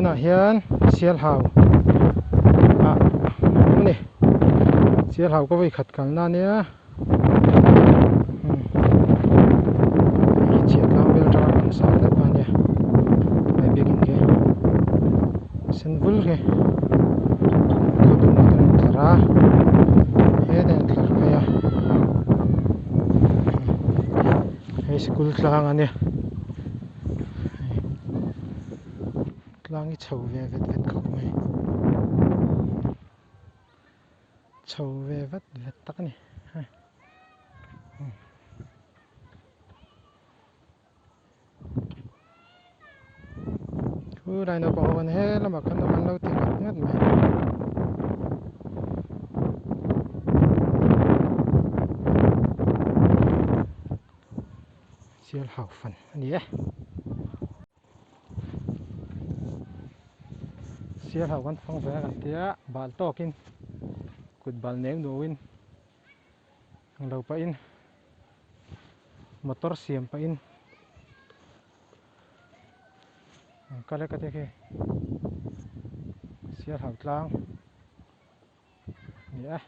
tunah hian sial hau ni sial hau có vai khat kalna nia chiat lang bel tra kan sa ta pa nia mai begin ke sen vul ke ko dum na kan tara he den tlar kaya he school tlang ania tlang I chho ve vet vet khóc mai chho ve vet vet tak ni cứ đây nó bỏ vào hết là mà khăn nó lâu thì ngất mày siêu hào phần nhé siêu hào con phong vé gần tía bal to kin cụt bal ném đồ in hàng đầu pa in motor siam pa in kale kate ke sial hau tlang nhé